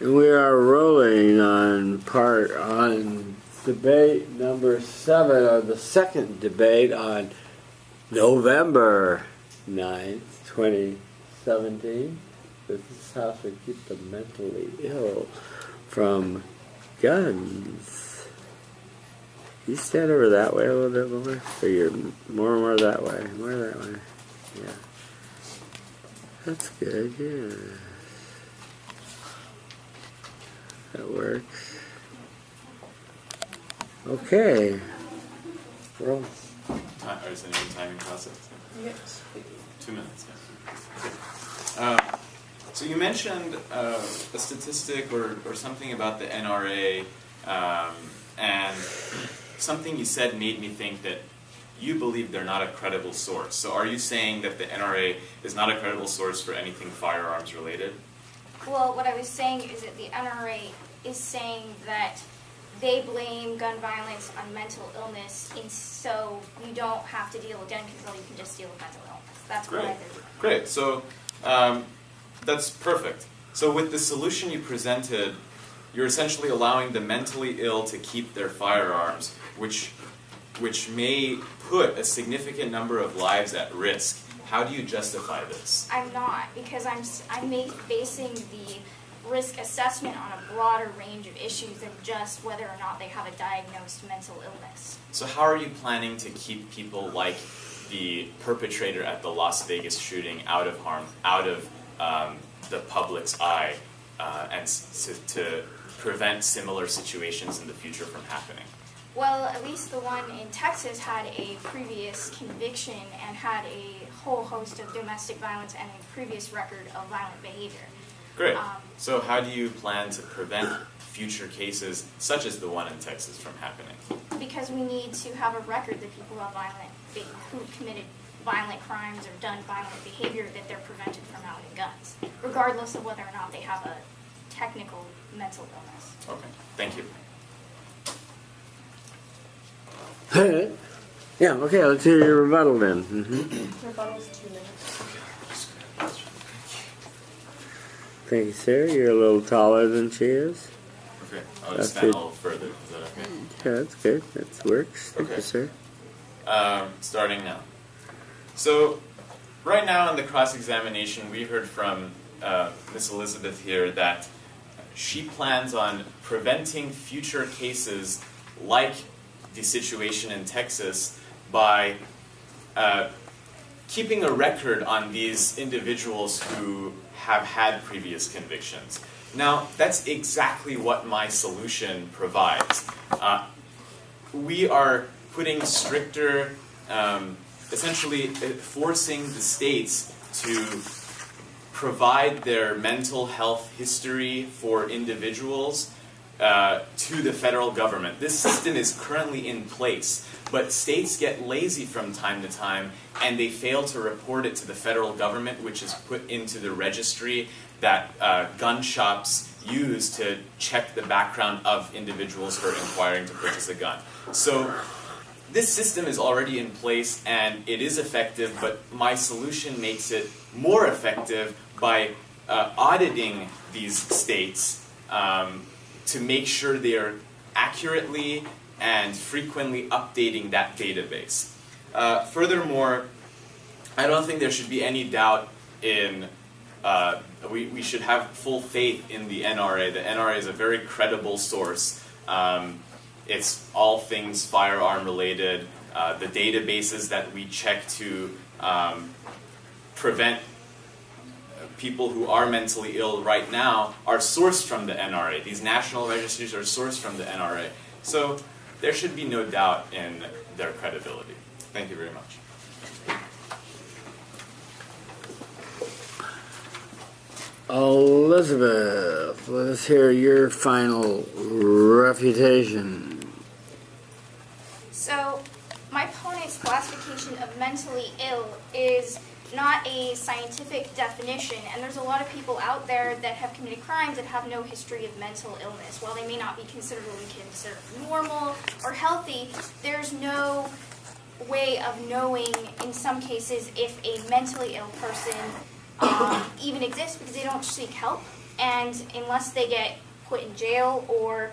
We are rolling on debate number 7, or the second debate on November 9th, 2017. This is how to keep the mentally ill from guns. You stand over that way a little bit more, so you're more that way, more that way. Yeah. That's good, yeah. That works. Okay. Roll. Is there any timing process? Yes. 2 minutes. Yeah. So you mentioned a statistic or something about the NRA, and something you said made me think that you believe they're not a credible source. So are you saying that the NRA is not a credible source for anything firearms related? Well, what I was saying is that the NRA is saying that they blame gun violence on mental illness, and so you don't have to deal with gun control, you can just deal with mental illness. That's Great. what I heard. Great. So that's perfect. So with the solution you presented, you're essentially allowing the mentally ill to keep their firearms, which may put a significant number of lives at risk. How do you justify this? I'm not, because I'm basing the risk assessment on a broader range of issues than just whether or not they have a diagnosed mental illness. So how are you planning to keep people like the perpetrator at the Las Vegas shooting out of harm, out of the public's eye, and to prevent similar situations in the future from happening? Well, at least the one in Texas had a previous conviction and had a whole host of domestic violence and a previous record of violent behavior. Great. So how do you plan to prevent future cases such as the one in Texas from happening? Because we need to have a record that people who committed violent crimes or done violent behavior, that they're prevented from having guns, regardless of whether or not they have a technical mental illness. Okay. Thank you. Yeah, okay, let's hear your rebuttal then. Mm-hmm. Rebuttal is 2 minutes. Thank you, sir. You're a little taller than she is. Okay. I'll just stand a little further. Is that okay? Yeah, that's good. That works. Thank you, sir. Starting now. So, right now in the cross-examination, we heard from Miss Elizabeth here that she plans on preventing future cases like the situation in Texas by keeping a record on these individuals who have had previous convictions. Now, that's exactly what my solution provides. We are putting stricter, essentially forcing the states to provide their mental health history for individuals to the federal government. This system is currently in place, but states get lazy from time to time, and they fail to report it to the federal government, which is put into the registry that gun shops use to check the background of individuals who are inquiring to purchase a gun. So this system is already in place, and it is effective, but my solution makes it more effective by auditing these states to make sure they are accurately and frequently updating that database. Furthermore, I don't think there should be any doubt in, we should have full faith in the NRA. The NRA is a very credible source. It's all things firearm related. The databases that we check to prevent people who are mentally ill right now are sourced from the NRA. These national registries are sourced from the NRA. So there should be no doubt in their credibility. Thank you very much. Elizabeth, let us hear your final refutation. So, my opponent's classification of mentally ill is not a scientific definition, and there's a lot of people out there that have committed crimes that have no history of mental illness. While they may not be considered normal or healthy, there's no way of knowing, in some cases, if a mentally ill person even exists, because they don't seek help. and unless they get put in jail or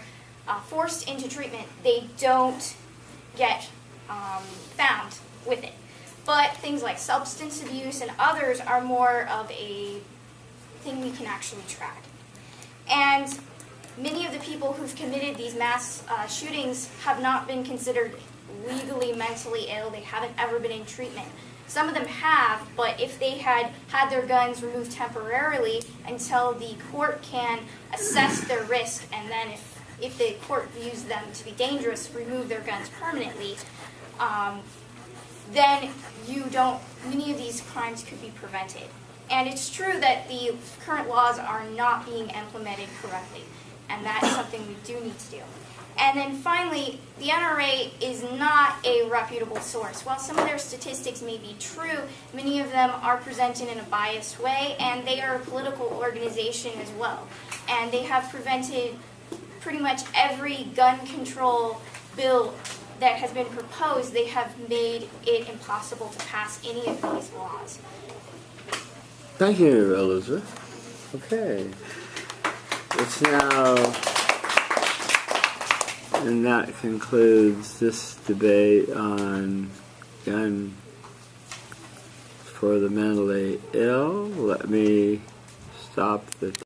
forced into treatment, they don't get found with it. But things like substance abuse and others are more of a thing we can actually track. And many of the people who've committed these mass shootings have not been considered legally mentally ill. They haven't ever been in treatment. Some of them have, but if they had had their guns removed temporarily until the court can assess their risk, and then if the court views them to be dangerous, remove their guns permanently, then many of these crimes could be prevented. And it's true that the current laws are not being implemented correctly, and that's something we do need to do. And then finally, the NRA is not a reputable source. While some of their statistics may be true, many of them are presented in a biased way, and they are a political organization as well. And they have prevented pretty much every gun control bill that has been proposed. They have made it impossible to pass any of these laws. Thank you, Elizabeth. Okay. It's now, and that concludes this debate on gun for the mentally ill. Let me stop the